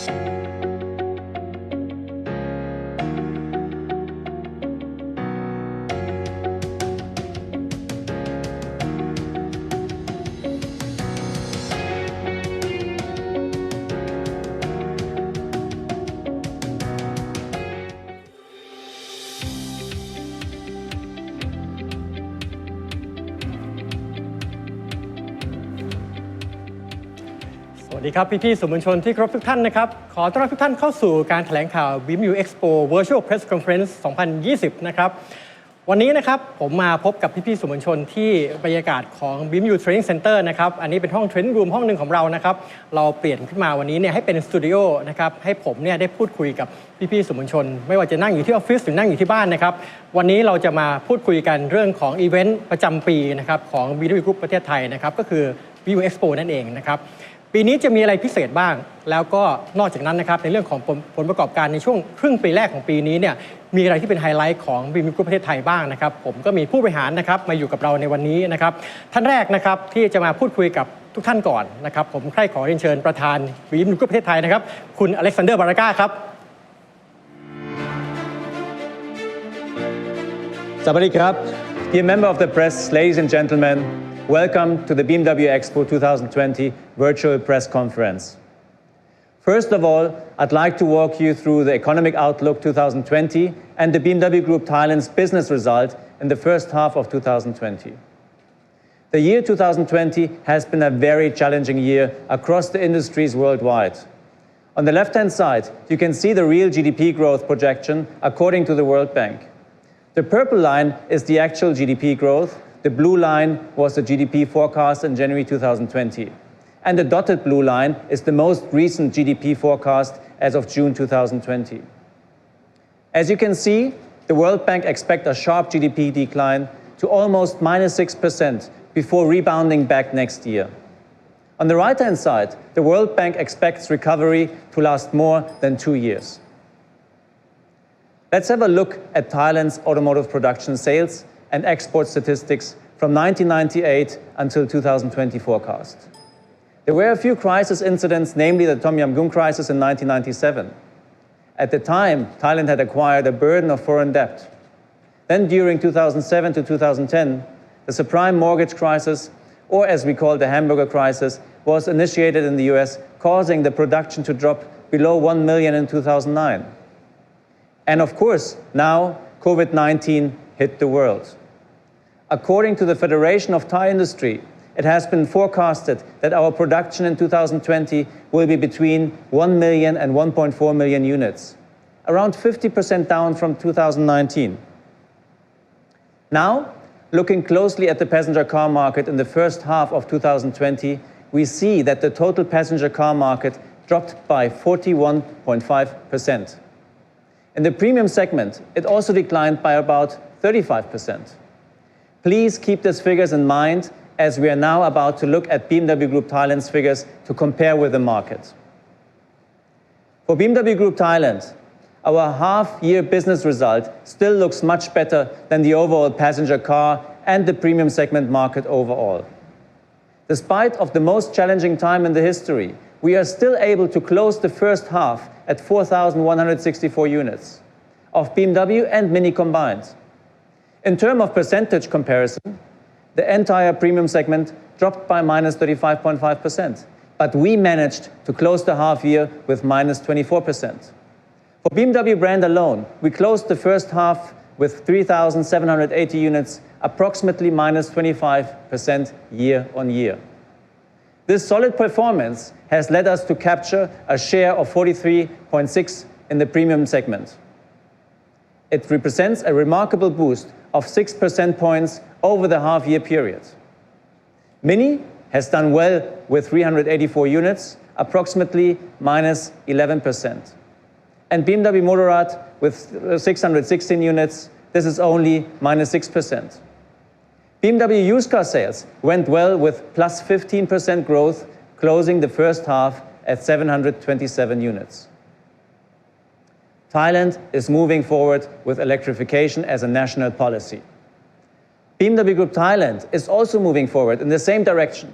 สวัสดีครับพี่ๆสื่อมวลชนที่เคารพทุกท่านนะครับขอต้อนรับทุกท่านเข้าสู่การแถลงข่าว BMW Xpo Virtual Press Conference 2020 นะครับวันนี้นะครับผมมาพบกับพี่ๆสื่อมวลชนที่บรรยากาศของ BMW Training Center นะครับอันนี้เป็นห้อง Training Room ห้องหนึ่งของเรานะครับเราเปลี่ยนขึ้นมาวันนี้เนี่ยให้เป็นสตูดิโอนะครับให้ผมเนี่ยได้พูดคุยกับพี่ๆสื่อมวลชนไม่ว่าจะนั่งอยู่ที่ออฟฟิศหรือนั่งอยู่ที่บ้านนะครับวันนี้เราจะมาพูดคุยกันเรื่องของอีเวนต์ประจำปีนะครับของ BMW Group ประเทศไทยนะครับก็คือ BMW Xpo นั่นเองนะครับปีนี้จะมีอะไรพิเศษบ้างแล้วก็นอกจากนั้นนะครับในเรื่องของผลประกอบการในช่วงครึ่งปีแรกของปีนี้เนี่ยมีอะไรที่เป็นไฮไลท์ของ BMW Group ประเทศไทยบ้างนะครับผมก็มีผู้บริหารนะครับมาอยู่กับเราในวันนี้นะครับท่านแรกนะครับที่จะมาพูดคุยกับทุกท่านก่อนนะครับผมใคร่ขอเรียนเชิญประธาน BMW Group ประเทศไทยนะครับคุณอเล็กซานเดอร์บาราก้าครับสวัสดีครับ Dear member of the press, ladies and gentlemen, welcome to the BMW Expo 2020 virtual press conference. First of all, I'd like to walk you through the economic outlook 2020 and the BMW Group Thailand's business result in the first half of 2020. The year 2020 has been a very challenging year across the industries worldwide. On the left-hand side, you can see the real GDP growth projection according to the World Bank. The purple line is the actual GDP growth. The blue line was the GDP forecast in January 2020. And the dotted blue line is the most recent GDP forecast as of June 2020. As you can see, the World Bank expects a sharp GDP decline to almost -6% before rebounding back next year. On the right-hand side, the World Bank expects recovery to last more than 2 years. Let's have a look at Thailand's automotive production sales and export statistics from 1998 until 2020 forecast. There were a few crisis incidents, namely the Tom Yam Goong crisis in 1997. At the time, Thailand had acquired a burden of foreign debt. Then during 2007 to 2010, the subprime mortgage crisis, or as we call the hamburger crisis, was initiated in the US, causing the production to drop below 1 million in 2009. And of course, now COVID-19 hit the world. According to the Federation of Thai Industry, it has been forecasted that our production in 2020 will be between 1 million and 1.4 million units, around 50% down from 2019. Now, looking closely at the passenger car market in the first half of 2020, we see that the total passenger car market dropped by 41.5%. In the premium segment, it also declined by about 35%. Please keep these figures in mind as we are now about to look at BMW Group Thailand's figures to compare with the market. For BMW Group Thailand, our half-year business result still looks much better than the overall passenger car and the premium segment market overall. Despite of the most challenging time in the history, we are still able to close the first half at 4,164 units of BMW and Mini combined. In terms of percentage comparison, the entire premium segment dropped by -35.5%, but we managed to close the half year with -24%. For BMW brand alone, we closed the first half with 3,780 units, approximately -25% year on year. This solid performance has led us to capture a share of 43.6% in the premium segment. It represents a remarkable boost of 6 percentage points over the half-year period. Mini has done well with 384 units, approximately -11%. And BMW Motorrad with 616 units, this is only -6%. BMW used car sales went well with +15% growth, closing the first half at 727 units. Thailand is moving forward with electrification as a national policy. BMW Group Thailand is also moving forward in the same direction.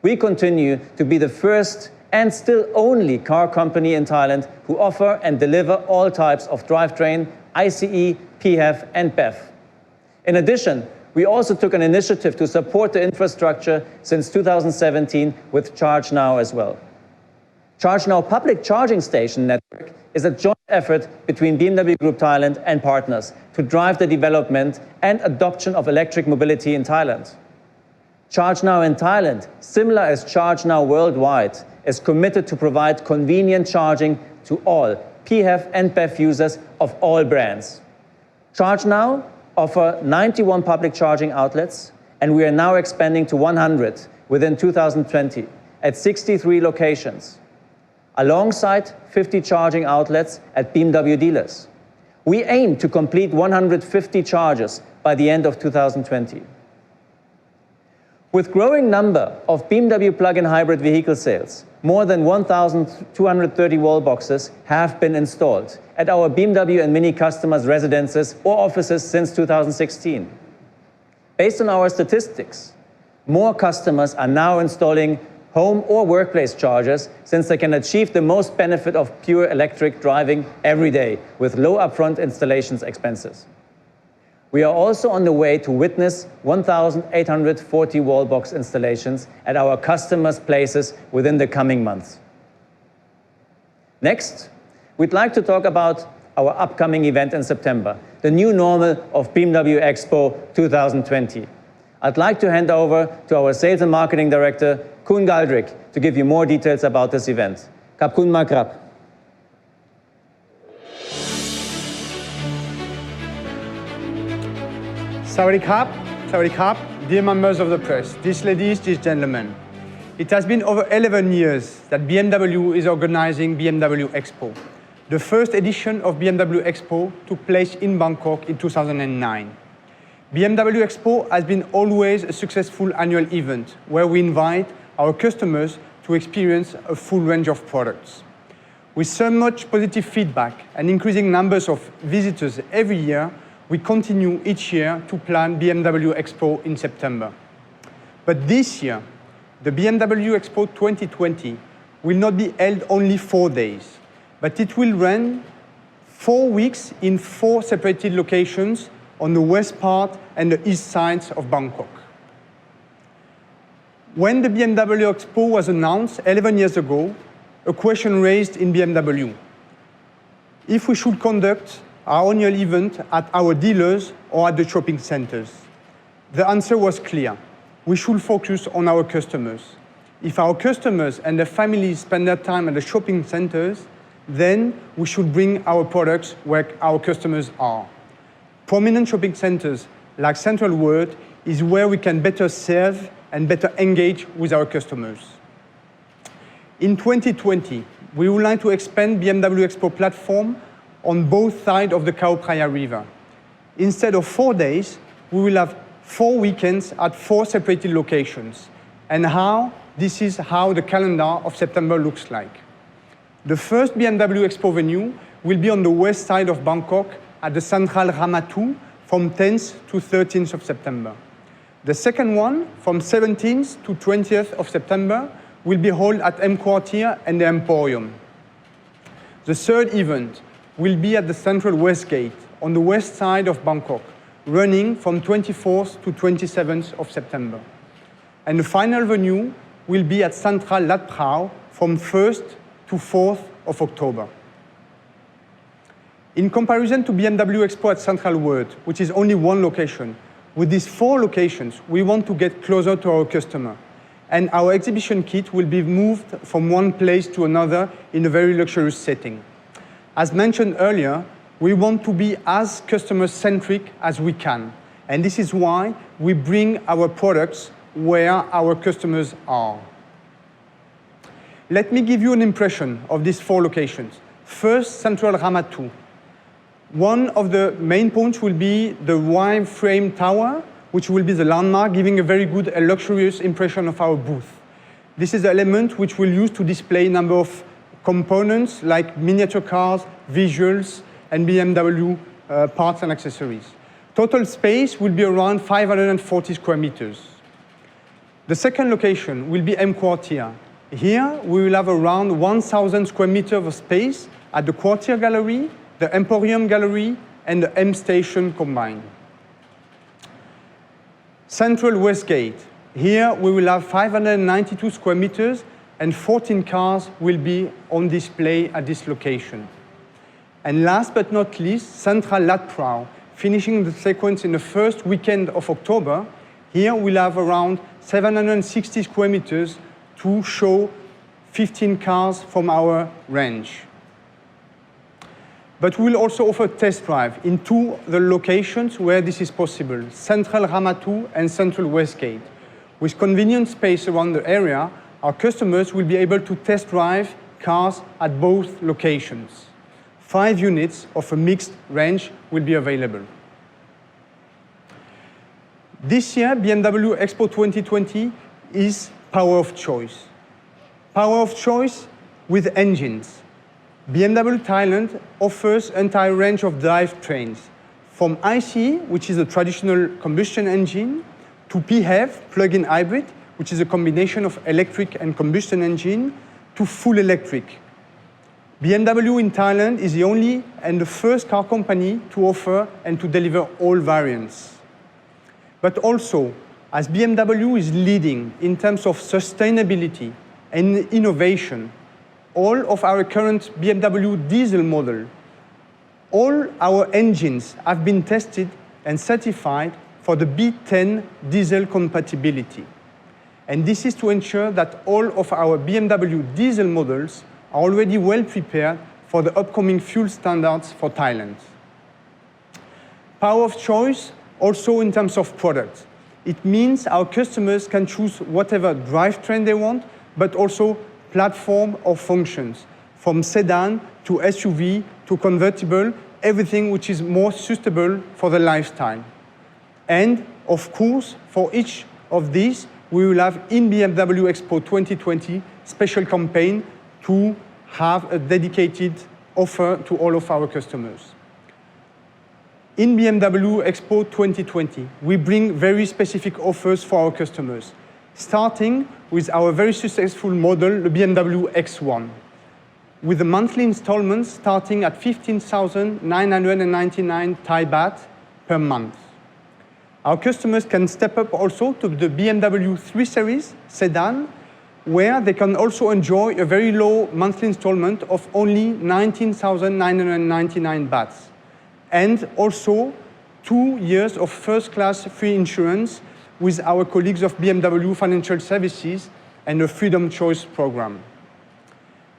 We continue to be the first and still only car company in Thailand who offer and deliver all types of drivetrain, ICE, PHEV, and BEV. In addition, we also took an initiative to support the infrastructure since 2017 with Charge Now as well. Charge Now public charging station network is a joint effort between BMW Group Thailand and partners to drive the development and adoption of electric mobility in Thailand. Charge Now in Thailand, similar as Charge Now worldwide, is committed to provide convenient charging to all PHEV and BEV users of all brands. Charge Now offer 91 public charging outlets, and we are now expanding to 100 within 2020 at 63 locations, alongside 50 charging outlets at BMW dealers. We aim to complete 150 chargers by the end of 2020. With growing number of BMW plug-in hybrid vehicle sales, more than 1,230 wall boxes have been installed at our BMW and Mini customers' residences or offices since 2016. Based on our statistics, more customers are now installing home or workplace chargers since they can achieve the most benefit of pure electric driving every day with low upfront installations expenses. We are also on the way to witness 1,840 wallbox installations at our customers' places within the coming months. Next, we'd like to talk about our upcoming event in September, the new normal of BMW Xpo 2020. I'd like to hand over to our Sales and Marketing Director, Kun Galdrick, to give you more details about this event. Khap Kun Makrab. Sawadee Krap, dear members of the press, these ladies, these gentlemen. It has been over 11 years that BMW is organizing BMW Xpo. The first edition of BMW Xpo took place in Bangkok in 2009. BMW Xpo has been always a successful annual event where we invite our customers to experience a full range of products. With so much positive feedback and increasing numbers of visitors every year, we continue each year to plan BMW Xpo in September. But this year, the BMW Xpo 2020 will not be held only 4 days, but it will run 4 weeks in 4 separated locations on the west part and the east sides of Bangkok. When the BMW Xpo was announced 11 years ago, a question raised in BMW: if we should conduct our annual event at our dealers or at the shopping centers. The answer was clear. We should focus on our customers. If our customers and their families spend their time at the shopping centers, then we should bring our products where our customers are. Prominent shopping centers like Central World is where we can better serve and better engage with our customers. In 2020, we would like to expand BMW Xpo platform on both sides of the Chao Phraya River. Instead of 4 days, we will have 4 weekends at 4 separated locations. And this is how the calendar of September looks like. The first BMW Xpo venue will be on the west side of Bangkok at the Central Ramatu from 10th to 13th of September. The second one, from 17th to 20th of September, will be held at M Quartier and the Emporium. The third event will be at the Central West Gate on the west side of Bangkok, running from 24th to 27th of September. And the final venue will be at Central Lat Phrao from 1st to 4th of October. In comparison to BMW Xpo at Central World, which is only 1 location, with these 4 locations, we want to get closer to our customer. And our exhibition kit will be moved from one place to another in a very luxurious setting. As mentioned earlier, we want to be as customer-centric as we can. And this is why we bring our products where our customers are. Let me give you an impression of these 4 locations. First, Central Ramatu. One of the main points will be the wide frame tower, which will be the landmark, giving a very good and luxurious impression of our booth. This is the element which we'll use to display a number of components like miniature cars, visuals, and BMW parts and accessories. Total space will be around 540 square meters. The second location will be M Quartier. Here, we will have around 1,000 square meters of space at the Quartier Gallery, the Emporium Gallery, and the M Station combined. Central Westgate. Here, we will have 592 square meters and 14 cars will be on display at this location. And last but not least, Central Latprouw, finishing the sequence in the first weekend of October. Here we'll have around 760 square meters to show 15 cars from our range. But we'll also offer test drive in two of the locations where this is possible, Central Ramatu and Central Westgate. With convenient space around the area, our customers will be able to test drive cars at both locations. 5 units of a mixed range will be available. This year, BMW Expo 2020 is power of choice. Power of choice with engines. BMW Thailand offers an entire range of drivetrains, from ICE, which is a traditional combustion engine, to PHEV, plug-in hybrid, which is a combination of electric and combustion engine, to full electric. BMW in Thailand is the only and the first car company to offer and to deliver all variants. But also, as BMW is leading in terms of sustainability and innovation, all of our current BMW diesel model, all our engines have been tested and certified for the B10 diesel compatibility. And this is to ensure that all of our BMW diesel models are already well prepared for the upcoming fuel standards for Thailand. Power of choice also in terms of products. It means our customers can choose whatever drivetrain they want, but also platform or functions, from sedan to SUV to convertible, everything which is more suitable for the lifestyle. And of course, for each of these, we will have in BMW Expo 2020 special campaign to have a dedicated offer to all of our customers. In BMW Expo 2020, we bring very specific offers for our customers, starting with our very successful model, the BMW X1, with the monthly installments starting at 15,999 Thai baht per month. Our customers can step up also to the BMW 3 Series sedan, where they can also enjoy a very low monthly installment of only 19,999 bahts. And also 2 years of first-class free insurance with our colleagues of BMW Financial Services and the Freedom Choice program.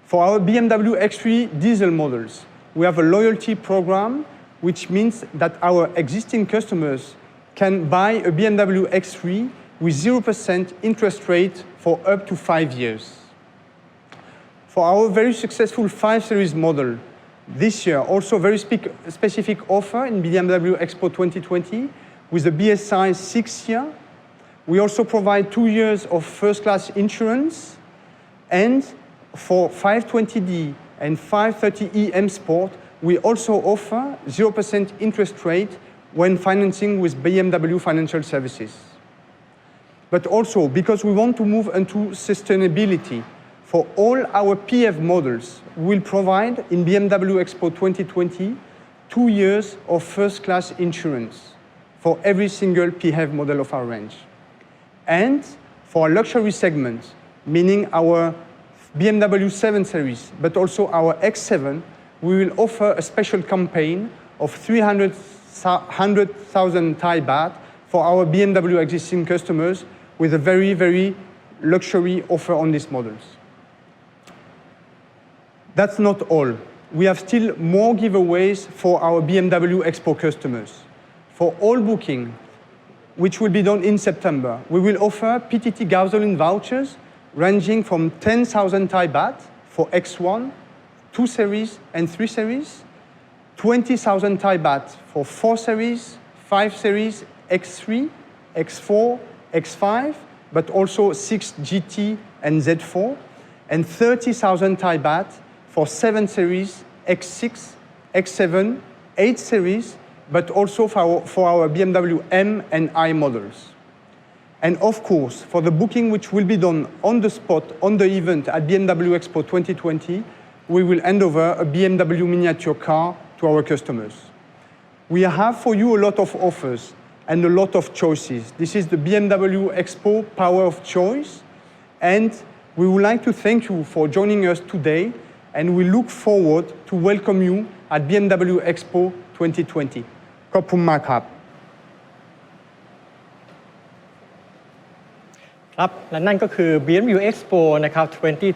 For our BMW X3 diesel models, we have a loyalty program, which means that our existing customers can buy a BMW X3 with 0% interest rate for up to 5 years. For our very successful 5 Series model, this year also very specific offer in BMW Expo 2020 with the BSI 6 year. We also provide 2 years of first-class insurance, and for 520D and 530e M Sport, we also offer 0% interest rate when financing with BMW Financial Services. But also, because we want to move into sustainability, for all our PHEV models, we'll provide in BMW Expo 2020 2 years of first-class insurance for every single PHEV model of our range. And for our luxury segment, meaning our BMW 7 Series, but also our X7, we will offer a special campaign of 300,000 Thai baht for our BMW existing customers with a very, very luxury offer on these models. That's not all. We have still more giveaways for our BMW Expo customers. For all booking, which will be done in September, we will offer PTT gasoline vouchers ranging from 10,000 Thai baht for X1, 2 Series and 3 Series, 20,000 Thai baht for 4 Series, 5 Series, X3, X4, X5, but also 6 GT and Z4, and 30,000 Thai baht for 7 Series, X6, X7, 8 Series, but also for our BMW M and I models. And of course, for the booking which will be done on the spot, on the event at BMW Expo 2020, we will hand over a BMW miniature car to our customers. We have for you a lot of offers and a lot of choices. This is the BMW Expo Power of Choice, and we would like to thank you for joining us today, and we look forward to welcome you at BMW Expo 2020. ขอบคุณมากครับ ครับและนั่นก็คือ BMW Xpo นะครับ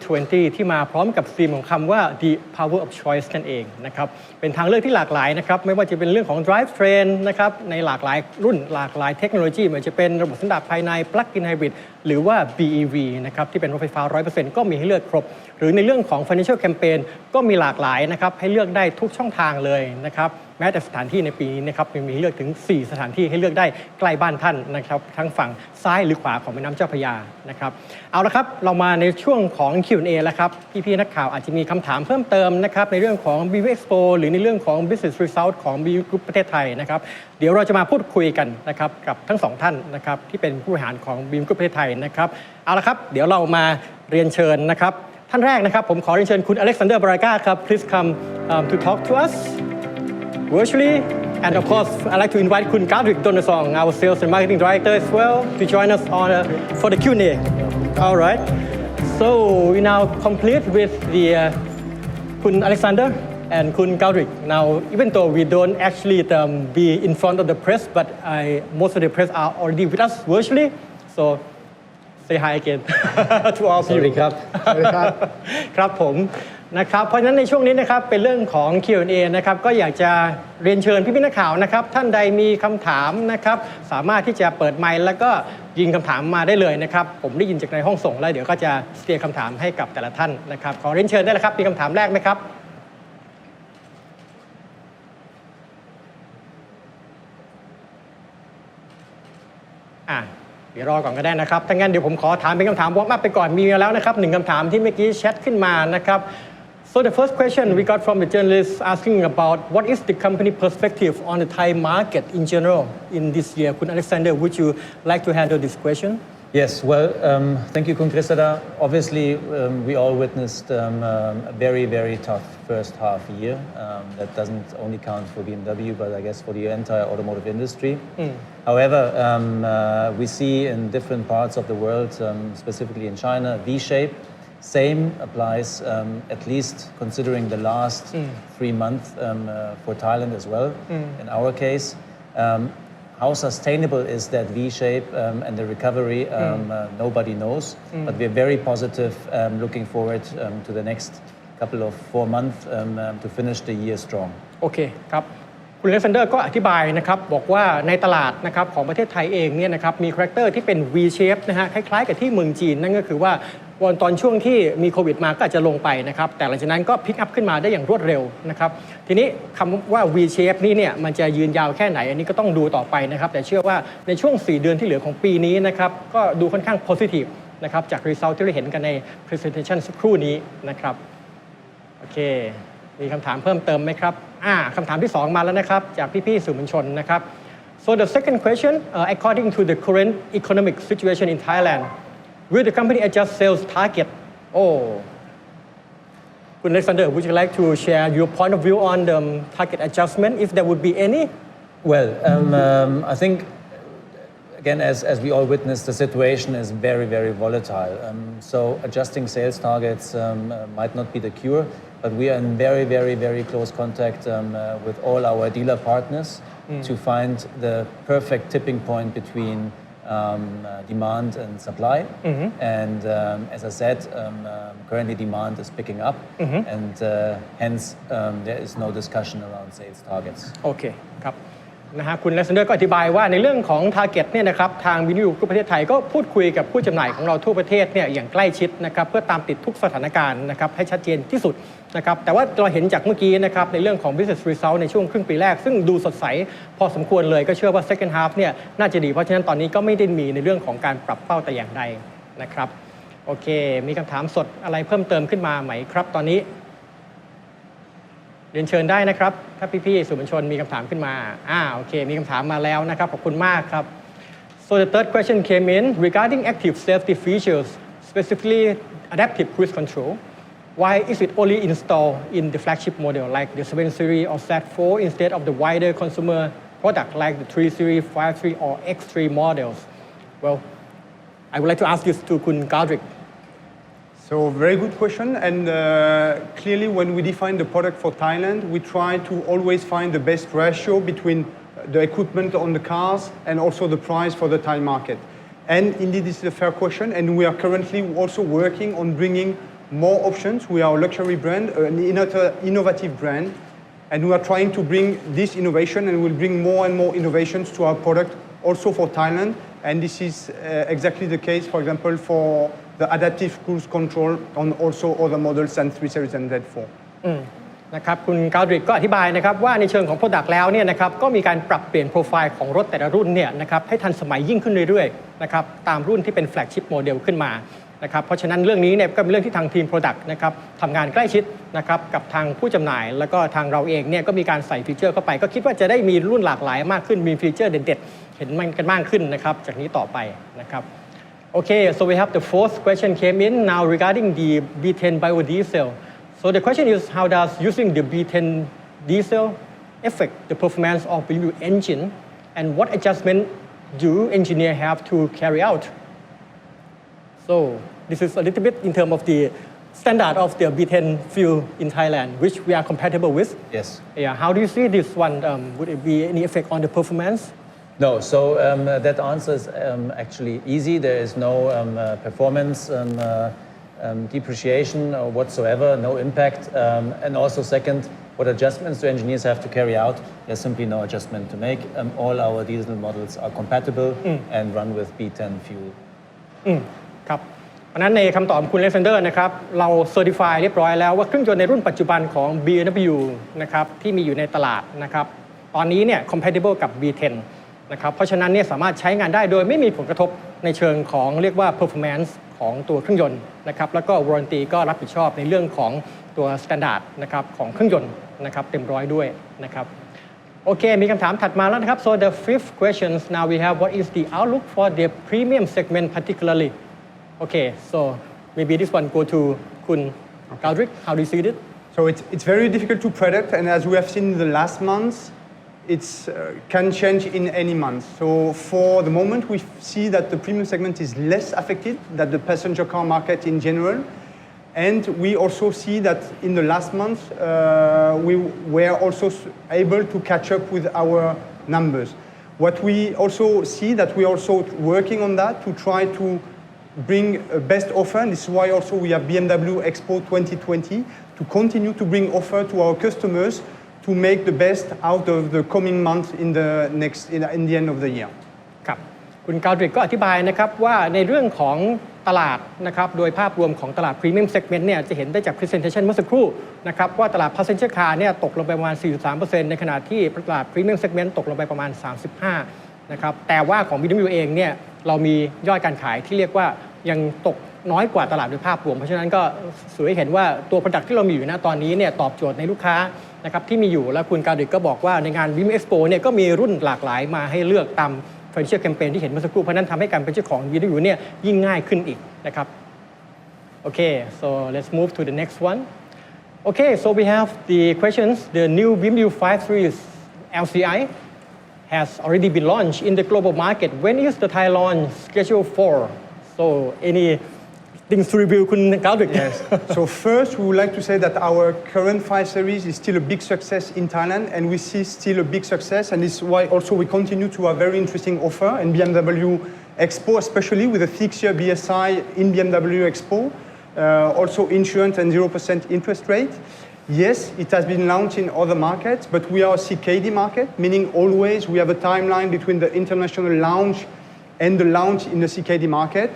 2020 ที่มาพร้อมกับธีมของคำว่า The Power of Choice นั่นเองนะครับเป็นทางเลือกที่หลากหลายนะครับไม่ว่าจะเป็นเรื่องของ Drive Train นะครับในหลากหลายรุ่นหลากหลายเทคโนโลยีไม่ว่าจะเป็นระบบสันดาปภายใน Plug-in Hybrid หรือว่า BEV นะครับที่เป็นรถไฟฟ้า 100% ก็มีให้เลือกครบหรือในเรื่องของ Financial Campaign ก็มีหลากหลายนะครับให้เลือกได้ทุกช่องทางเลยนะครับแม้แต่สถานที่ในปีนี้นะครับยังมีเลือกถึง4สถานที่ให้เลือกได้ใกล้บ้านท่านนะครับทั้งฝั่งซ้ายหรือขวาของแม่น้ำเจ้าพระยานะครับเอาละครับเรามาในช่วงของ Q&A แล้วครับพี่ๆนักข่าวอาจจะมีคำถามเพิ่มเติมนะครับในเรื่องของ BMW Expo หรือในเรื่องของ Business Result ของ BMW Group ประเทศไทยนะครับเดี๋ยวเราจะมาพูดคุยกันนะครับกับทั้งสองท่านนะครับที่เป็นผู้บริหารของ BMW Group ประเทศไทยนะครับเอาละครับเดี๋ยวเรามาเรียนเชิญนะครับท่านแรกนะครับผมขอเรียนเชิญคุณอเล็กซานเดอร์บราก้าครับ please come to talk to us virtually. And of course, I'd like to invite Kun Gadrik Donasong, our Sales and Marketing Director as well, to join us on for the Q&A. All right. So we now complete with the Kun Alexander and Kun Gadrik. Now, even though we don't actually be in front of the press, but most of the press are already with us virtually. So say hi again to all of you. สวัสดีครับ ครับผมนะครับเพราะฉะนั้นในช่วงนี้นะครับเป็นเรื่องของ Q&A นะครับก็อยากจะเรียนเชิญพี่ๆนักข่าวนะครับท่านใดมีคำถามนะครับสามารถที่จะเปิดไมค์แล้วก็ยิงคำถามมาได้เลยนะครับผมได้ยินจากในห้องส่งแล้วเดี๋ยวก็จะเตรียมคำถามให้กับแต่ละท่านนะครับขอเรียนเชิญได้แล้วครับมีคำถามแรกไหมครับเดี๋ยวรอก่อนก็ได้นะครับถ้างั้นเดี๋ยวผมขอถามเป็นคำถามวอร์มอัพไปก่อนมีมาแล้วนะครับ1คำถามที่เมื่อกี้แชทขึ้นมานะครับ So the first question we got from the journalist asking about what is the company perspective on the Thai market in general in this year. Kun Alexander, would you like to handle this question? Yes, well, thank you, Kun Christada. Obviously, we all witnessed a very, very tough first half year. That doesn't only count for BMW, but I guess for the entire automotive industry. However, we see in different parts of the world, specifically in China, V-shape. Same applies, at least considering the last 3 months for Thailand as well. In our case, how sustainable is that V-shape and the recovery? Nobody knows, but we're very positive, looking forward to the next couple of 4 months to finish the year strong. Okay, ครับคุณอเล็กซานเดอร์ก็อธิบายนะครับบอกว่าในตลาดนะครับของประเทศไทยเองเนี่ยนะครับมีคาแรคเตอร์ที่เป็น V shape นะฮะคล้ายๆกับที่เมืองจีนนั่นก็คือว่าตอนช่วงที่มีโควิดมาก็อาจจะลงไปนะครับแต่หลังจากนั้นก็พิกอัพขึ้นมาได้อย่างรวดเร็วนะครับทีนี้คำว่า V shape นี้เนี่ยมันจะยืนยาวแค่ไหนอันนี้ก็ต้องดูต่อไปนะครับแต่เชื่อว่าในช่วง4 เดือนที่เหลือของปีนี้นะครับก็ดูค่อนข้าง positive นะครับจาก result ที่เราเห็นกันใน presentation สักครู่นี้นะครับโอเคมีคำถามเพิ่มเติมไหมครับคำถามที่2มาแล้วนะครับจากพี่ๆสื่อมวลชนนะครับ So the second question according to the current economic situation in Thailand will the company adjust sales target Kun Alexander would you like to share your point of view on the target adjustment if there would be any Well, I think again, as we all witness, the situation is very, very volatile. So adjusting sales targets might not be the cure, but we are in very, very, very close contact with all our dealer partners to find the perfect tipping point between demand and supply. And as I said, currently demand is picking up, and hence there is no discussion around sales targets. Okay, ครับนะฮะคุณอเล็กซานเดอร์ก็อธิบายว่าในเรื่องของ target เนี่ยนะครับทาง BMW Group ประเทศไทยก็พูดคุยกับผู้จำหน่ายของเราทั่วประเทศเนี่ยอย่างใกล้ชิดนะครับเพื่อตามติดทุกสถานการณ์นะครับให้ชัดเจนที่สุดนะครับแต่ว่าเราเห็นจากเมื่อกี้นะครับในเรื่องของ business result ในช่วงครึ่งปีแรกซึ่งดูสดใสพอสมควรเลยก็เชื่อว่า second half เนี่ยน่าจะดีเพราะฉะนั้นตอนนี้ก็ไม่ได้มีในเรื่องของการปรับเป้าแต่อย่างใดนะครับโอเคมีคำถามสดอะไรเพิ่มเติมขึ้นมาไหมครับตอนนี้เรียนเชิญได้นะครับถ้าพี่ๆสื่อมวลชนมีคำถามขึ้นมาโอเคมีคำถามมาแล้วนะครับขอบคุณมากครับ So the third question came in regarding active safety features, specifically adaptive cruise control. Why is it only installed in the flagship model like the 7 Series or Z4 instead of the wider consumer product like the 3 Series, 5 Series or X3 models? Well, I would like to ask this to Kun Galdrick. So very good question, and clearly when we define the product for Thailand, we try to always find the best ratio between the equipment on the cars and also the price for the Thai market. And indeed, this is a fair question, and we are currently also working on bringing more options. We are a luxury brand, an innovative brand, and we are trying to bring this innovation, and we'll bring more and more innovations to our product also for Thailand. And this is exactly the case, for example, for the adaptive cruise control on also other models than 3 Series and Z4. นะครับคุณกาลดริกก็อธิบายนะครับว่าในเชิงของ Product แล้วเนี่ยนะครับก็มีการปรับเปลี่ยนโปรไฟล์ของรถแต่ละรุ่นเนี่ยนะครับให้ทันสมัยยิ่งขึ้นเรื่อยๆนะครับตามรุ่นที่เป็นแฟลกชิพโมเดลขึ้นมานะครับเพราะฉะนั้นเรื่องนี้เนี่ยก็เป็นเรื่องที่ทางทีม Product นะครับทำงานใกล้ชิดนะครับกับทางผู้จำหน่ายแล้วก็ทางเราเองเนี่ยก็มีการใส่ฟีเจอร์เข้าไปก็คิดว่าจะได้มีรุ่นหลากหลายมากขึ้นมีฟีเจอร์เด็ดๆเห็นมันกันมากขึ้นนะครับจากนี้ต่อไปนะครับ Okay, so we have the fourth question came in now regarding the B10 biodiesel. So the question is, how does using the B10 diesel affect the performance of the BMW engine, and what adjustment do engineer have to carry out? So this is a little bit in terms of the standard of the B10 fuel in Thailand, which we are compatible with. Yes. Yeah. How do you see this one? Would it be any effect on the performance? No, so that answer is actually easy. There is no performance depreciation or whatsoever, no impact. And also second, what adjustments do engineers have to carry out? There's simply no adjustment to make. All our diesel models are compatible and run with B10 fuel. ครับเพราะฉะนั้นในคำตอบคุณเลเซนเดอร์นะครับเราเซอร์ติฟายเรียบร้อยแล้วว่าเครื่องยนต์ในรุ่นปัจจุบันของ BMW นะครับที่มีอยู่ในตลาดนะครับตอนนี้เนี่ย compatible กับ B10 นะครับเพราะฉะนั้นเนี่ยสามารถใช้งานได้โดยไม่มีผลกระทบในเชิงของเรียกว่า performance ของตัวเครื่องยนต์นะครับแล้วก็ warranty ก็รับผิดชอบในเรื่องของตัว standard นะครับของเครื่องยนต์นะครับเต็มร้อยด้วยนะครับโอเคมีคำถามถัดมาแล้วนะครับ so the fifth questions now we have what is the outlook for the premium segment particularly okay so maybe this one go to Kun Galdrick how do you see it So it's very difficult to predict, and as we have seen in the last months, it can change in any month. So for the moment, we see that the premium segment is less affected than the passenger car market in general. And we also see that in the last month, we were also able to catch up with our numbers. What we also see that we are also working on that to try to bring a best offer, and this is why also we have BMW Xpo 2020 to continue to bring offer to our customers to make the best out of the coming month in the end of the year. ครับคุณกาลดริกก็อธิบายนะครับว่าในเรื่องของตลาดนะครับโดยภาพรวมของตลาด Premium Segment เนี่ยจะเห็นได้จาก Presentation เมื่อสักครู่นะครับว่าตลาด Passenger Car เนี่ยตกลงไปประมาณ 43% ในขณะที่ตลาด Premium Segment ตกลงไปประมาณ 35% นะครับแต่ว่าของ BMW เองเนี่ยเรามียอดการขายที่เรียกว่ายังตกน้อยกว่าตลาดโดยภาพรวมเพราะฉะนั้นก็สื่อให้เห็นว่าตัว Product ที่เรามีอยู่ณตอนนี้เนี่ยตอบโจทย์ในลูกค้านะครับที่มีอยู่แล้วคุณกาลดริกก็บอกว่าในงาน BMW Xpo เนี่ยก็มีรุ่นหลากหลายมาให้เลือกตาม Financial Campaign ที่เห็นเมื่อสักครู่เพราะนั้นทำให้การเป็นเจ้าของ BMW เนี่ยยิ่งง่ายขึ้นอีกนะครับ Okay so let's move to the next one Okay so we have the questions the new BMW 5 Series LCI has already been launched in the global market when is the Thai launch scheduled for so any things to review Kun Galdrick Yes. So first, we would like to say that our current 5 Series is still a big success in Thailand, and we see still a big success, and this is why also we continue to have very interesting offer in BMW Xpo, especially with a 6-year BSI in BMW Xpo, also insurance and 0% interest rate. Yes, it has been launched in other markets, but we are a CKD market, meaning always we have a timeline between the international launch and the launch in the CKD market.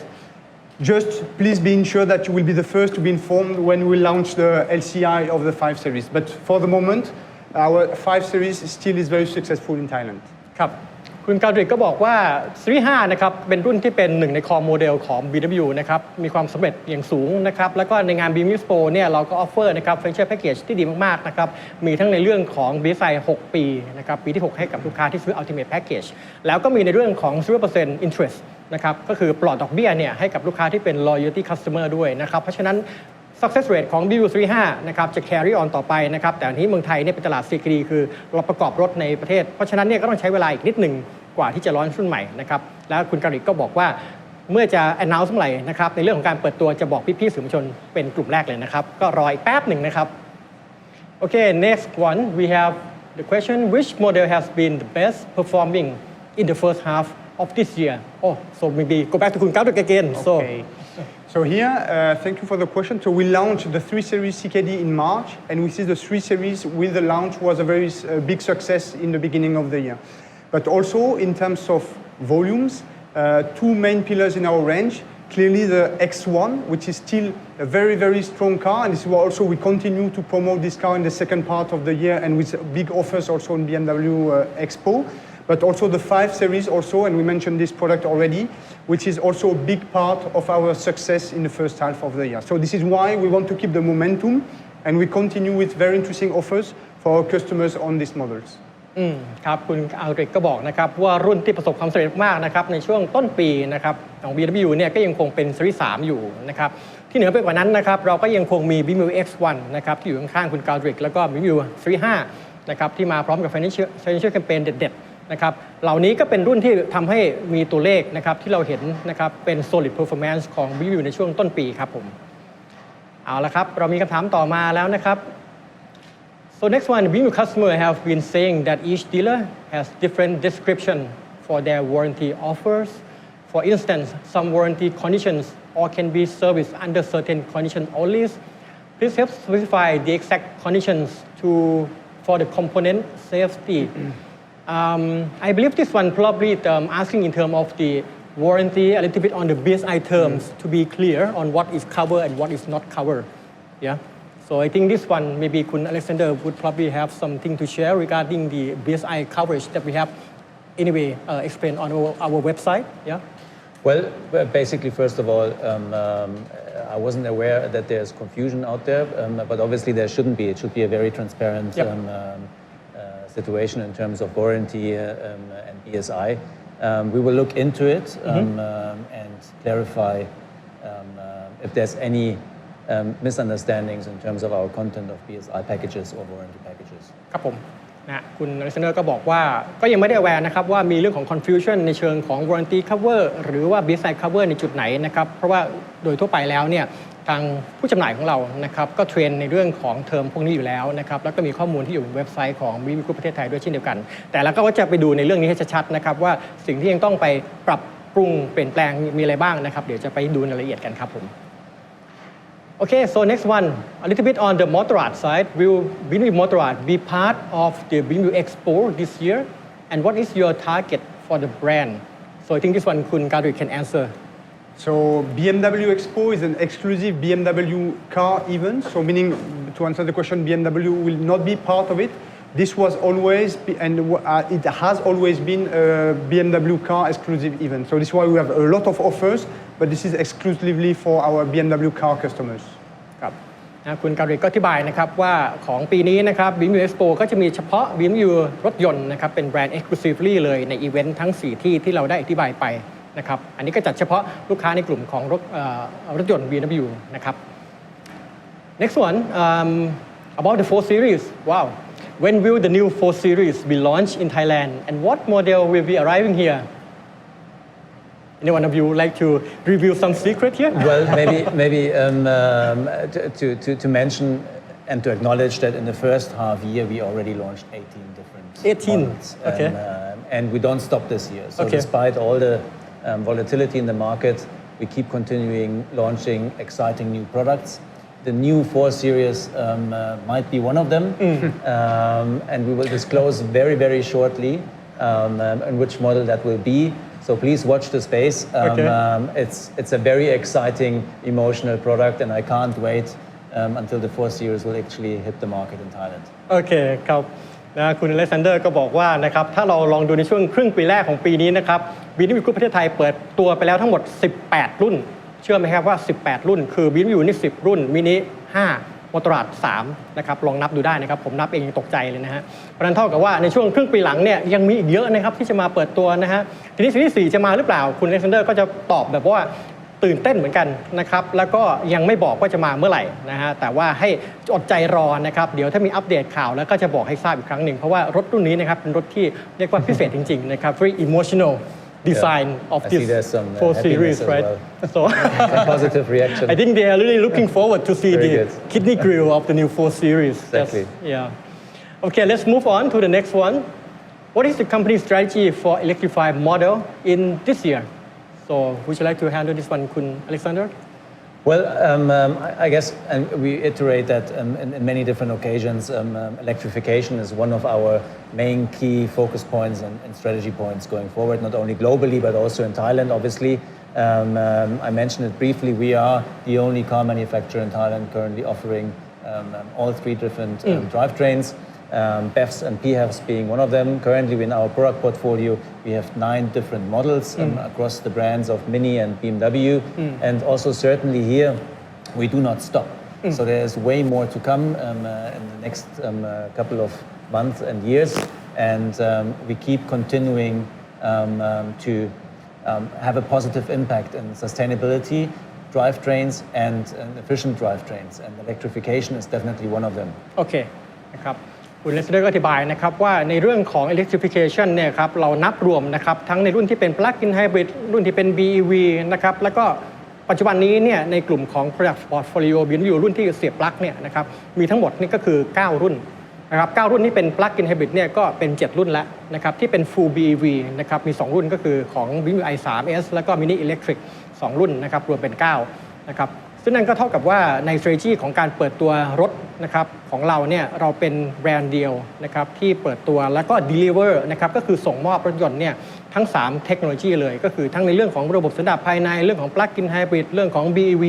Just please be ensured that you will be the first to be informed when we launch the LCI of the 5 Series. But for the moment, our 5 Series still is very successful in Thailand. ครับค คุณกาดริกก็บอกว่าซีรีส์5นะครับเป็นรุ่นที่เป็นหนึ่งในคอโมเดลของ BMW นะครับมีความสำเร็จอย่างสูงนะครับแล้วก็ในงาน BMW Xpo เนี่ยเราก็ออฟเฟอร์นะครับ Feature Package ที่ดีมากๆนะครับมีทั้งในเรื่องของ BSI 6 ปีนะครับปีที่ 6 ให้กับลูกค้าที่ซื้อ Ultimate Package แล้วก็มีในเรื่องของ 0% interest นะครับก็คือปลอดดอกเบี้ยเนี่ยให้กับลูกค้าที่เป็น loyalty customer ด้วยนะครับเพราะฉะนั้นsuccess rate ของ BMW Series 5นะครับจะ carry on ต่อไปนะครับแต่อันนี้เมืองไทยเนี่ยเป็นตลาด CKD คือเราประกอบรถในประเทศเพราะฉะนั้นเนี่ยก็ต้องใช้เวลาอีกนิดหนึ่งกว่าที่จะร้อนรุ่นใหม่นะครับแล้วคุณกาลิกก็บอกว่าเมื่อจะ announce เมื่อไหร่นะครับในเรื่องของการเปิดตัวจะบอกพี่ๆสื่อมวลชนเป็นกลุ่มแรกเลยนะครับก็รออีกแป๊บหนึ่งนะครับ Okay next one we have the question which model has been the best performing in the first half of this year oh so maybe go back to คุณกาลิกagain Okay. So here, thank you for the question. So we launched the 3 Series CKD in March, and we see the 3 Series with the launch was a very big success in the beginning of the year. But also in terms of volumes, two main pillars in our range. Clearly the X1, which is still a very, very strong car, and this is why also we continue to promote this car in the second part of the year and with big offers also in BMW Xpo. But also the 5 Series also, and we mentioned this product already, which is also a big part of our success in the first half of the year. So this is why we want to keep the momentum, and we continue with very interesting offers for our customers on these models. ครับคุณอัลริกก็บอกนะครับว่ารุ่นที่ประสบความสำเร็จมากนะครับในช่วงต้นปีนะครับของ BMW เนี่ยก็ยังคงเป็นซีรีส์3อยู่นะครับที่เหนือไปกว่านั้นนะครับเราก็ยังคงมี BMW X1 นะครับที่อยู่ข้างๆคุณกาลริกแล้วก็ BMW ซีรีส์5นะครับที่มาพร้อมกับ Financial Campaign เด็ดๆนะครับเหล่านี้ก็เป็นรุ่นที่ทำให้มีตัวเลขนะครับที่เราเห็นนะครับเป็น solid performance ของ BMW ในช่วงต้นปีครับผมเอาละครับเรามีคำถามต่อมาแล้วนะครับ So next one, BMW customer have been saying that each dealer has different description for their warranty offers. For instance, some warranty conditions or can be serviced under certain conditions only. Please help specify the exact conditions for the component safety. I believe this one probably asking in terms of the warranty a little bit on the BSI terms to be clear on what is covered and what is not covered. Yeah. So I think this one, maybe Kun Alexander would probably have something to share regarding the BSI coverage that we have anyway explained on our website. Yeah. Well, basically, first of all, I wasn't aware that there's confusion out there, but obviously there shouldn't be. It should be a very transparent situation in terms of warranty and BSI. We will look into it and clarify if there's any misunderstandings in terms of our content of BSI packages or warranty packages. ครับผมนะคุณอเล็กซานเดอร์ก็บอกว่าก็ยังไม่ได้ aware นะครับว่ามีเรื่องของ confusion ในเชิงของ warranty cover หรือว่า BSI cover ในจุดไหนนะครับเพราะว่าโดยทั่วไปแล้วเนี่ยทางผู้จำหน่ายของเรานะครับก็เทรนในเรื่องของเทอมพวกนี้อยู่แล้วนะครับแล้วก็มีข้อมูลที่อยู่บนเว็บไซต์ของ BMW Group ประเทศไทยด้วยเช่นเดียวกันแต่เราก็จะไปดูในเรื่องนี้ให้ชัดๆนะครับว่าสิ่งที่ยังต้องไปปรับปรุงเปลี่ยนแปลงมีอะไรบ้างนะครับเดี๋ยวจะไปดูรายละเอียดกันครับผมOkay, so next one, a little bit on the Motorrad side. Will BMW Motorrad be part of the BMW Xpo this year? And what is your target for the brand? So I think this one, Kun Gadri can answer. So BMW Xpo is an exclusive BMW car event. So meaning, to answer the question, BMW will not be part of it. This was always, and it has always been a BMW car exclusive event. So this is why we have a lot of offers, but this is exclusively for our BMW car customers. ครับคุณกาลิกก็อธิบายนะครับว่าของปีนี้นะครับ BMW Expo ก็จะมีเฉพาะ BMW รถยนต์นะครับเป็นแบรนด์ exclusively เลยในอีเวนต์ทั้ง4ที่ที่เราได้อธิบายไปนะครับอันนี้ก็จัดเฉพาะลูกค้าในกลุ่มของรถยนต์ BMW นะครับ Next one about the 4 Series. Wow. When will the new 4 Series be launched in Thailand and what model will be arriving here? Any one of you like to reveal some secret here? Well, maybe to mention and to acknowledge that in the first half year we already launched 18 different 18, models. okay. And we don't stop this year. So okay. Despite all the volatility in the market, we keep continuing launching exciting new products. The new 4 Series might be one of them, and we will disclose very, very shortly in which model that will be. So please watch the space. It's a very exciting, emotional product, and I can't wait until the 4 Series will actually hit the market in Thailand. โอเคครับ นะคุณอเล็กซานเดอร์ก็บอกว่านะครับถ้าเราลองดูในช่วงครึ่งปีแรกของปีนี้นะครับ BMW Group ประเทศไทยเปิดตัวไปแล้วทั้งหมด18รุ่นเชื่อไหมครับว่า18รุ่นคือ BMW นี่10รุ่นมินิ5มอเตอร์ราด3นะครับลองนับดูได้นะครับผมนับเองยังตกใจเลยนะฮะเพราะนั้นเท่ากับว่าในช่วงครึ่งปีหลังเนี่ยยังมีอีกเยอะนะครับที่จะมาเปิดตัวนะฮะทีนี้ซีรีส์4จะมาหรือเปล่าคุณอเล็กซานเดอร์ก็จะตอบแบบว่าตื่นเต้นเหมือนกันนะครับแล้วก็ยังไม่บอกว่าจะมาเมื่อไหร่นะฮะแต่ว่าให้อดใจรอนะครับเดี๋ยวถ้ามีอัปเดตข่าวแล้วก็จะบอกให้ทราบอีกครั้งหนึ่งเพราะว่ารถรุ่นนี้นะครับเป็นรถที่เรียกว่าพิเศษจริงๆนะครับ very emotional design of I this see there's some 4 series happiness as right well. so Some positive reaction. I think they are really looking forward to see Very the good. kidney grill of the new 4 series. Exactly. Yeah. Okay, let's move on to the next one. What is the company's strategy for electrified model in this year? So, would you like to handle this one, Kun Alexander? Well, I guess, and we iterate that in many different occasions, electrification is one of our main key focus points and strategy points going forward, not only globally, but also in Thailand, obviously. I mentioned it briefly, we are the only car manufacturer in Thailand currently offering all three different drivetrains. BEVs and PHEVs being one of them. Currently in our product portfolio, we have 9 different models across the brands of Mini and BMW. And also certainly here, we do not stop. So there's way more to come in the next couple of months and years. And we keep continuing to have a positive impact in sustainability, drivetrains and efficient drivetrains. And electrification is definitely one of them. Okay. นะครับคุณเลสเดอร์ก็อธิบายนะครับว่าในเรื่องของ electrification เนี่ยครับเรานับรวมนะครับทั้งในรุ่นที่เป็น plug-in hybrid รุ่นที่เป็น BEV นะครับแล้วก็ปัจจุบันนี้เนี่ยในกลุ่มของ product portfolio BMW รุ่นที่เสียบปลั๊กเนี่ยนะครับมีทั้งหมดนี่ก็คือ9รุ่นนะครับ9รุ่นนี้เป็น plug-in hybrid เนี่ยก็เป็น7รุ่นแล้วนะครับที่เป็น full BEV นะครับมี2รุ่นก็คือของ BMW i3S แล้วก็ Mini Electric 2รุ่นนะครับรวมเป็น9นะครับซึ่งนั่นก็เท่ากับว่าใน strategy ของการเปิดตัวรถนะครับของเราเนี่ยเราเป็นแบรนด์เดียวนะครับที่เปิดตัวแล้วก็ deliver นะครับก็คือส่งมอบรถยนต์เนี่ยทั้ง3เทคโนโลยีเลยก็คือทั้งในเรื่องของระบบสันดาปภายในเรื่องของ plug-in hybrid เรื่องของ BEV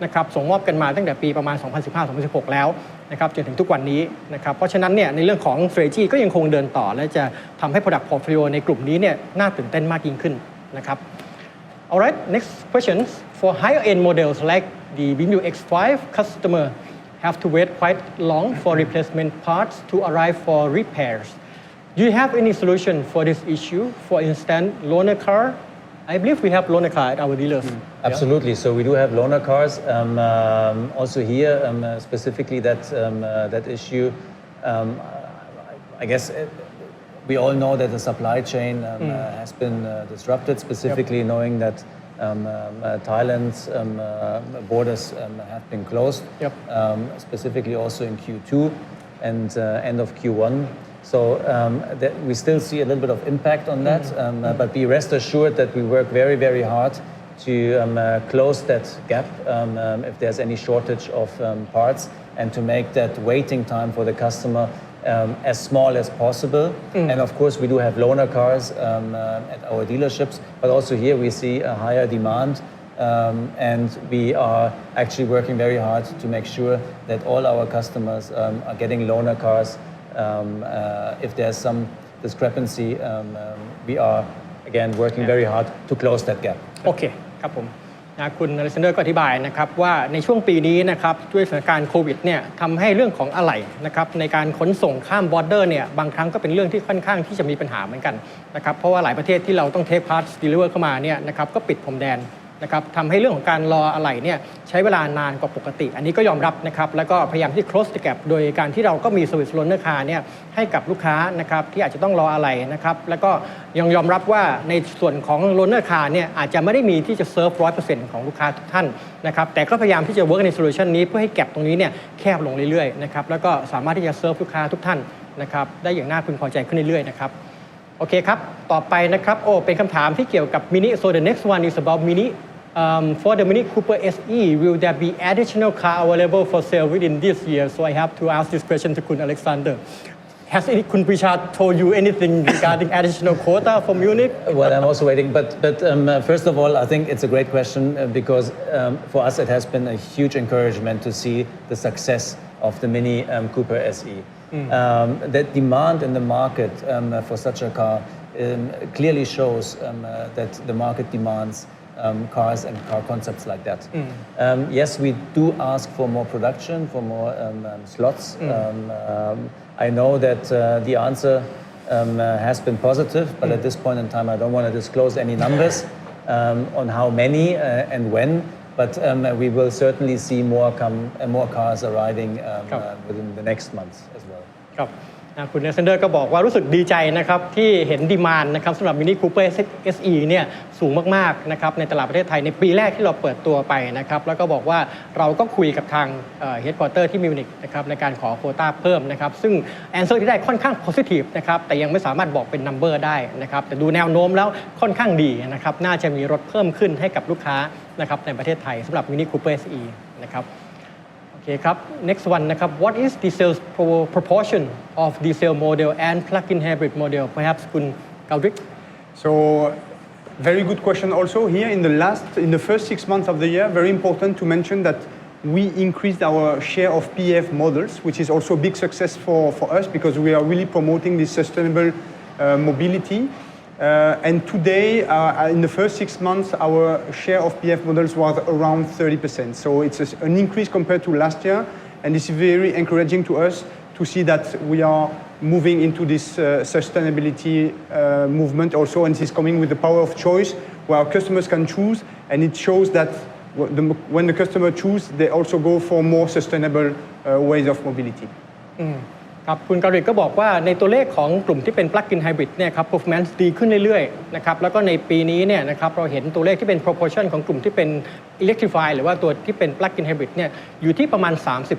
นะครับส่งมอบกันมาตั้งแต่ปีประมาณ 2015-2016 แล้วนะครับจนถึงทุกวันนี้นะครับเพราะฉะนั้นเนี่ยในเรื่องของ strategy ก็ยังคงเดินต่อและจะทำให้ product portfolio ในกลุ่มนี้เนี่ยน่าตื่นเต้นมากยิ่งขึ้นนะครับ Alright, next questions. For higher end models like the BMW X5, customer have to wait quite long for replacement parts to arrive for repairs. Do you have any solution for this issue? For instance, loaner car. I believe we have loaner car at our dealers. Absolutely. So we do have loaner cars. Also here, specifically that issue. I guess we all know that the supply chain has been disrupted. Specifically, knowing that Thailand's borders have been closed. Specifically, also in Q2 and end of Q1. So that we still see a little bit of impact on that, but be rest assured that we work very, very hard to close that gap if there's any shortage of parts and to make that waiting time for the customer as small as possible. And of course, we do have loaner cars at our dealerships, but also here we see a higher demand. And we are actually working very hard to make sure that all our customers are getting loaner cars. If there's some discrepancy, we are again working very hard to close that gap. โอเคครับผมนะคุณอเล็กซานเดอร์ก็อธิบายนะครับว่าในช่วงปีนี้นะครับด้วยสถานการณ์โควิดเนี่ยทำให้เรื่องของอะไหล่นะครับในการขนส่งข้ามบอร์เดอร์เนี่ยบางครั้งก็เป็นเรื่องที่ค่อนข้างที่จะมีปัญหาเหมือนกันนะครับเพราะว่าหลายประเทศที่เราต้องเทคพาร์ทดีลิเวอร์เข้ามาเนี่ยนะครับก็ปิดพรมแดนนะครับทำให้เรื่องของการรออะไหล่เนี่ยใช้เวลานานกว่าปกติอันนี้ก็ยอมรับนะครับแล้วก็พยายามที่ close the gap โดยการที่เราก็มี service loaner car เนี่ยให้กับลูกค้านะครับที่อาจจะต้องรออะไหล่นะครับแล้วก็ยังยอมรับว่าในส่วนของ loaner car เนี่ยอาจจะไม่ได้มีที่จะ serve 100% ของลูกค้าทุกท่านนะครับแต่ก็พยายามที่จะ work ใน solution นี้เพื่อให้แก็บตรงนี้เนี่ยแคบลงเรื่อยๆนะครับแล้วก็สามารถที่จะ serve ลูกค้าทุกท่านนะครับได้อย่างน่าพึงพอใจขึ้นเรื่อยๆนะครับโอเคครับต่อไปนะครับเป็นคำถามที่เกี่ยวกับ Mini so the next one is about Mini for the Mini Cooper SE, will there be additional car available for sale within this year? So I have to ask this question to Kun Alexander. Has Kun Prishad told you anything regarding additional quota for Munich? Well, I'm also waiting. But first of all, I think it's a great question because for us it has been a huge encouragement to see the success of the Mini Cooper SE. The demand in the market for such a car clearly shows that the market demands cars and car concepts like that. Yes, we do ask for more production, for more slots. I know that the answer has been positive, but at this point in time, I don't want to disclose any numbers on how many and when. But we will certainly see more cars arriving within the next months as well. ครับคุณเนสเซนเดอร์ก็บอกว่ารู้สึกดีใจนะครับที่เห็นดีมานด์นะครับสำหรับ Mini Cooper SE เนี่ยสูงมากๆนะครับในตลาดประเทศไทยในปีแรกที่เราเปิดตัวไปนะครับแล้วก็บอกว่าเราก็คุยกับทางเฮดควอเตอร์ที่มิวนิกนะครับในการขอโควต้าเพิ่มนะครับซึ่งแอนเซอร์ที่ได้ค่อนข้างโพซิทีฟนะครับแต่ยังไม่สามารถบอกเป็นนัมเบอร์ได้นะครับแต่ดูแนวโน้มแล้วค่อนข้างดีนะครับน่าจะมีรถเพิ่มขึ้นให้กับลูกค้านะครับในประเทศไทยสำหรับ Mini Cooper SE นะครับโอเคครับ next one นะครับ what is the sales proportion of diesel model and plug-in hybrid model perhaps คุณ Galdrick So very good question also here in the first 6 months of the year. Very important to mention that we increased our share of PHEV models, which is also a big success for us because we are really promoting this sustainable mobility. And today, in the first 6 months, our share of PHEV models was around 30%. So it's an increase compared to last year, and this is very encouraging to us to see that we are moving into this sustainability movement also, and this is coming with the power of choice, where our customers can choose, and it shows that when the customer choose, they also go for more sustainable ways of mobility. ครับคุณกาลิกก็บอกว่าในตัวเลขของกลุ่มที่เป็น plug-in hybrid เนี่ยครับ performance ดีขึ้นเรื่อยๆนะครับแล้วก็ในปีนี้เนี่ยนะครับเราเห็นตัวเลขที่เป็น proportion ของกลุ่มที่เป็น electrify หรือว่าตัวที่เป็น plug-in hybrid เนี่ยอยู่ที่ประมาณ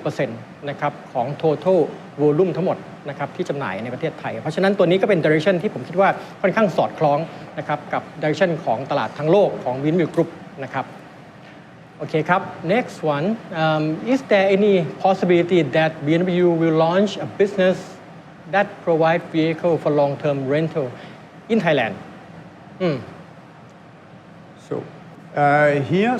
30% นะครับของ total volume ทั้งหมดนะครับที่จำหน่ายในประเทศไทยเพราะฉะนั้นตัวนี้ก็เป็น direction ที่ผมคิดว่าค่อนข้างสอดคล้องนะครับกับ direction ของตลาดทั้งโลกของ BMW Group นะครับโอเคครับ next one is there any possibility that BMW will launch a business that provide vehicle for long-term rental in Thailand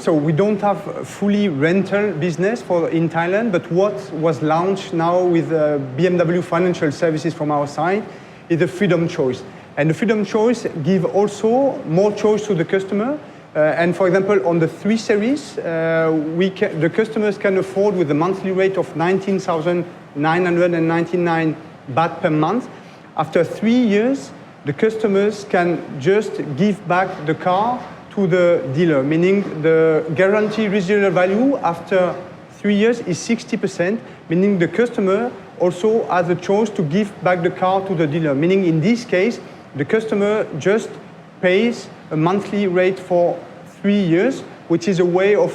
So we don't have fully rental business in Thailand, but what was launched now with BMW Financial Services from our side is the freedom choice. And the freedom choice give also more choice to the customer. And for example, on the 3 Series, the customers can afford with a monthly rate of 19,999 baht per month. After 3 years, the customers can just give back the car to the dealer, meaning the guaranteed residual value after 3 years is 60%, meaning the customer also has a choice to give back the car to the dealer, meaning in this case, the customer just pays a monthly rate for 3 years, which is a way of,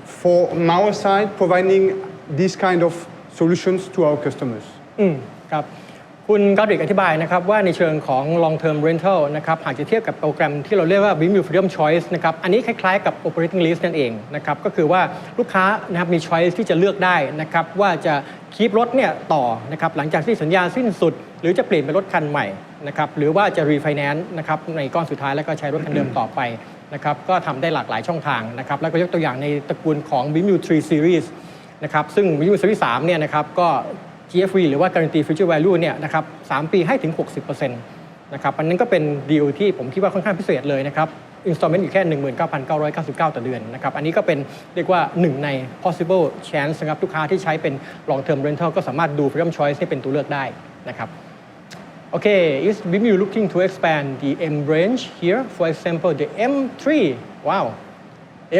from our side, providing this kind of solutions to our customers. ครับคุณกอดริกอธิบายนะครับว่าในเชิงของ long term rental นะครับหากจะเทียบกับโปรแกรมที่เราเรียกว่า BMW Freedom Choice นะครับอันนี้คล้ายๆกับ operating lease นั่นเองนะครับก็คือว่าลูกค้านะครับมี choice ที่จะเลือกได้นะครับว่าจะคีปรถเนี่ยต่อนะครับหลังจากที่สัญญาสิ้นสุดหรือจะเปลี่ยนเป็นรถคันใหม่นะครับหรือว่าจะ refinance นะครับในก้อนสุดท้ายแล้วก็ใช้รถคันเดิมต่อไปนะครับก็ทำได้หลากหลายช่องทางนะครับแล้วก็ยกตัวอย่างในตระกูลของ BMW 3 Series นะครับซึ่ง BMW Series 3เนี่ยนะครับก็GFV หรือว่า Guarantee Future Value เนี่ยนะครับ3 ปีให้ถึง 60% นะครับอันนั้นก็เป็นดีลที่ผมคิดว่าค่อนข้างพิเศษเลยนะครับ installment อยู่แค่ 19,999 ต่อเดือนนะครับอันนี้ก็เป็นเรียกว่าหนึ่งใน possible chance นะครับลูกค้าที่ใช้เป็น long term rental ก็สามารถดู Freedom Choice ให้เป็นตัวเลือกได้นะครับโอเค is BMW looking to expand the M range here for example the M3 wow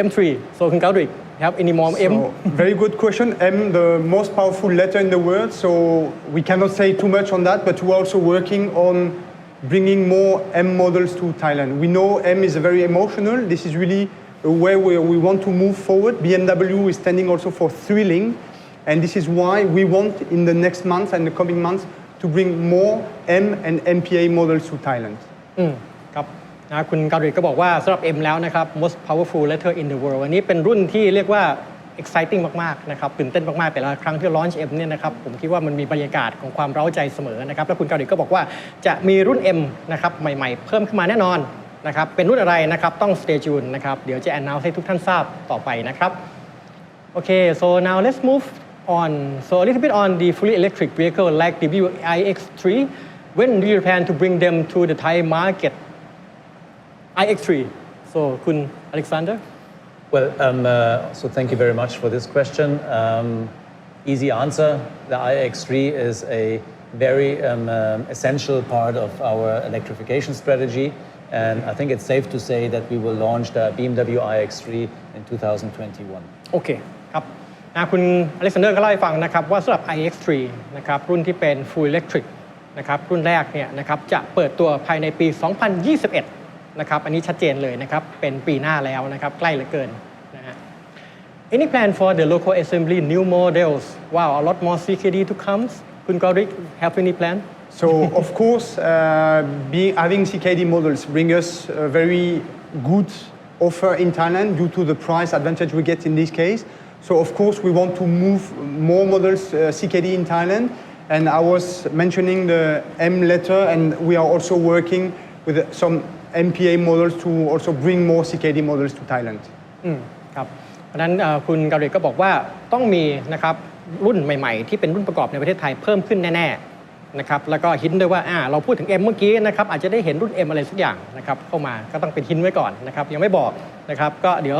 M3 so คุณเกาดริกhave any more M? So, very good question. M, the most powerful letter in the world, so we cannot say too much on that, but we're also working on bringing more M models to Thailand. We know M is very emotional. This is really a way where we want to move forward. BMW is standing also for thrilling, and this is why we want in the next months and the coming months to bring more M and MPA models to Thailand. ครับคุณกาลิกก็บอกว่าสำหรับ M แล้วนะครับ most powerful letter in the world อันนี้เป็นรุ่นที่เรียกว่า exciting มากๆนะครับตื่นเต้นมากๆแต่ละครั้งที่ launch M เนี่ยนะครับผมคิดว่ามันมีบรรยากาศของความเร้าใจเสมอนะครับแล้วคุณกาลิกก็บอกว่าจะมีรุ่น M นะครับใหม่ๆเพิ่มขึ้นมาแน่นอนนะครับเป็นรุ่นอะไรนะครับต้อง stay tuned นะครับเดี๋ยวจะ announce ให้ทุกท่านทราบต่อไปนะครับโอเค so now let's move so a little bit on the fully electric vehicle like the BMW iX3. When do you plan to bring them to the Thai market? iX3. So, Kun Alexander. Well, so thank you very much for this question. Easy answer. The iX3 is a very essential part of our electrification strategy. And I think it's safe to say that we will launch the BMW iX3 in 2021. โอเคครับคุณอเล็กซานเดอร์ก็เล่าให้ฟังนะครับว่าสำหรับ iX3 นะครับรุ่นที่เป็น Full Electric นะครับรุ่นแรกเนี่ยนะครับจะเปิดตัวภายในปี 2021 นะครับอันนี้ชัดเจนเลยนะครับเป็นปีหน้าแล้วนะครับใกล้เหลือเกินนะฮะ Any plan for the local assembly new models? Wow, a lot more CKD to come. คุณกอริก have any plan? So, of course, having CKD models bring us a very good offer in Thailand due to the price advantage we get in this case. So, of course, we want to move more models CKD in Thailand. And I was mentioning the M letter, and we are also working with some MPA models to also bring more CKD models to Thailand. ครับเพราะฉะนั้นคุณกอริกก็บอกว่าต้องมีนะครับรุ่นใหม่ๆที่เป็นรุ่นประกอบในประเทศไทยเพิ่มขึ้นแน่ๆนะครับแล้วก็หินด้วยว่าเราพูดถึง M เมื่อกี้นะครับอาจจะได้เห็นรุ่น M อะไรสักอย่างนะครับเข้ามาก็ต้องเป็นหินไว้ก่อนนะครับยังไม่บอกนะครับก็เดี๋ยว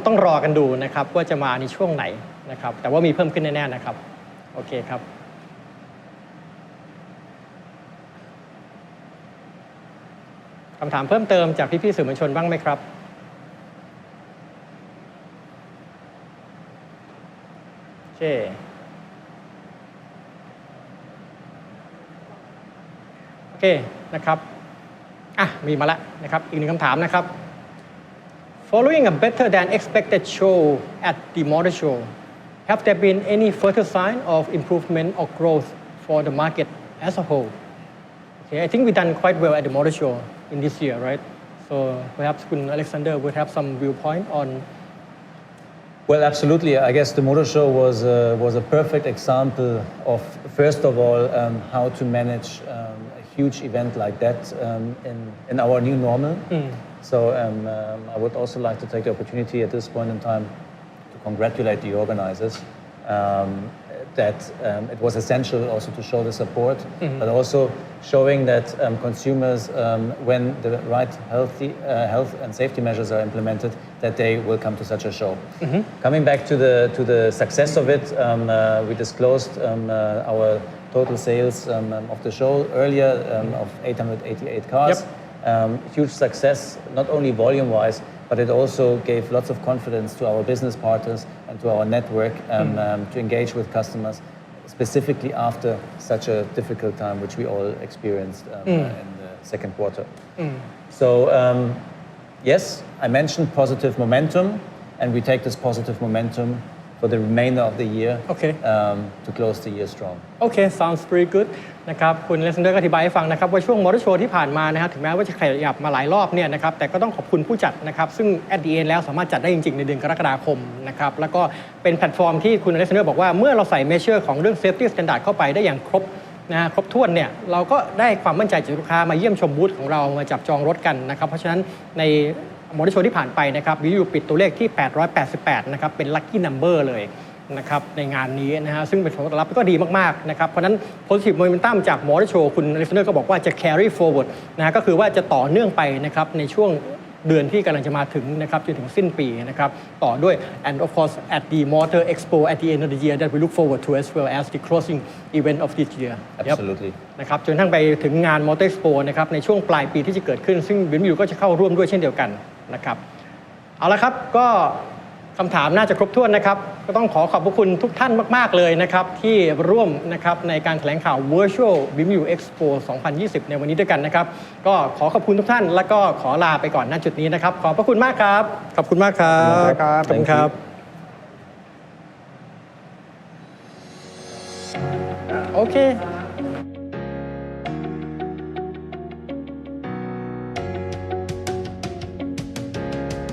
ต้องรอกันดูนะครับว่าจะมาในช่วงไหนนะครับแต่ว่ามีเพิ่มขึ้นแน่ๆนะครับโอเคครับคำถามเพิ่มเติมจากพี่ๆสื่อมวลชนบ้างไหมครับโอเคนะครับมีมาแล้วนะครับอีกหนึ่งคำถามนะครับ Following a better than expected show at the motor show have there been any further sign of improvement or growth for the market as a whole Okay I think we done quite well at the motor show in this year right so perhaps Kun Alexander would have some viewpoint on Well, absolutely. I guess the motor show was a perfect example of, first of all, how to manage a huge event like that in our new normal. So I would also like to take the opportunity at this point in time to congratulate the organizers that it was essential also to show the support, but also showing that consumers, when the right health and safety measures are implemented, that they will come to such a show. Coming back to the success of it, we disclosed our total sales of the show earlier of 888 cars. Huge success, not only volume-wise, but it also gave lots of confidence to our business partners and to our network to engage with customers, specifically after such a difficult time, which we all experienced in the second quarter. So, yes, I mentioned positive momentum, and we take this positive momentum for the remainder of the year to close the year strong. Okay, sounds pretty good. นะครับคุณเลสเดอร์ก็อธิบายให้ฟังนะครับว่าช่วงมอเตอร์โชว์ที่ผ่านมานะครับถึงแม้ว่าจะขยับมาหลายรอบเนี่ยนะครับแต่ก็ต้องขอบคุณผู้จัดนะครับซึ่ง at the end แล้วสามารถจัดได้จริงๆในเดือนกรกฎาคมนะครับแล้วก็เป็นแพลตฟอร์มที่คุณเลสเดอร์บอกว่าเมื่อเราใส่เมเจอร์ของเรื่อง safety standard เข้าไปได้อย่างครบครบถ้วนเนี่ยเราก็ได้ความมั่นใจจากลูกค้ามาเยี่ยมชมบูธของเรามาจับจองรถกันนะครับเพราะฉะนั้นในมอเตอร์โชว์ที่ผ่านไปนะครับวิวปิดตัวเลขที่888นะครับเป็น lucky number เลยนะครับในงานนี้นะฮะซึ่งเป็นผลตอบรับก็ดีมากๆนะครับเพราะฉะนั้น positive momentum จากมอเตอร์โชว์คุณอเล็กซานเดอร์ก็บอกว่าจะ carry forward นะฮะก็คือว่าจะต่อเนื่องไปนะครับในช่วงเดือนที่กำลังจะมาถึงนะครับจนถึงสิ้นปีนะครับต่อด้วย and of course at the Motor Expo at the end of the year that we look forward to as well as the closing event of this year Absolutely นะครับจนทั้งไปถึงงาน Motor Expo นะครับในช่วงปลายปีที่จะเกิดขึ้นซึ่งBMWก็จะเข้าร่วมด้วยเช่นเดียวกันนะครับเอาละครับก็คำถามน่าจะครบถ้วนนะครับก็ต้องขอขอบพระคุณทุกท่านมากๆเลยนะครับที่ร่วมนะครับในการแถลงข่าว Virtual BMW Expo 2020 ในวันนี้ด้วยกันนะครับก็ขอขอบคุณทุกท่านแล้วก็ขอลาไปก่อนณจุดนี้นะครับขอบพระคุณมากครับขอบคุณมากครับขอบคุณครับโอเค